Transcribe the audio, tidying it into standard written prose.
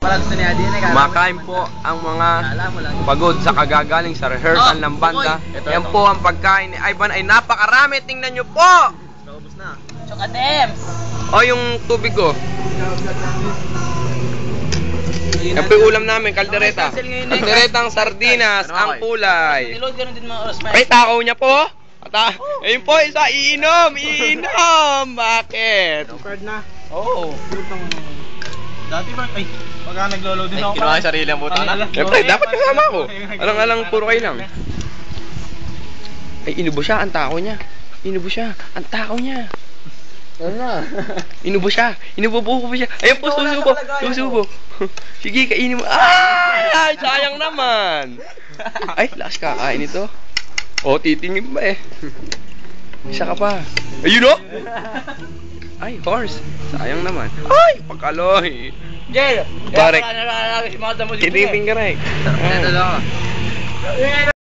Makain po ang mga pagod sa kagagaling sa rehearsal ng banda. Yan po ang pagkain ni Ivan ay napakarami. Tingnan nyo po! Chokadems! O yung tubig ko. Yan po yung ulam namin, kaldereta. Kalderetang sardinas, ang kulay. Ay, takaw niya po. Ayun po, isa, iinom. Bakit? Card na. Oo. Dati ba, pagka naglolo din ako. Kinuha yung sarili ang butang na. Siyempre, dapat kasama ako. Alang-alang, puro kayo lang. Ay, inubo siya, ang takaw niya. Ang takaw niya. Ano na? Inubo siya. Inubo siya. Ayun po, susubo. Sige, kainin mo. Ay, sayang naman. Ay, lakas kakain ito. O, titingin ba eh. Isa ka pa. Ayun o! Ay, horse. Sayang naman. Ay, pagkaloy. Jel! Barek. Kaya pala nalalagay si Madam mo dito. Kidding ka rin. Ito lang.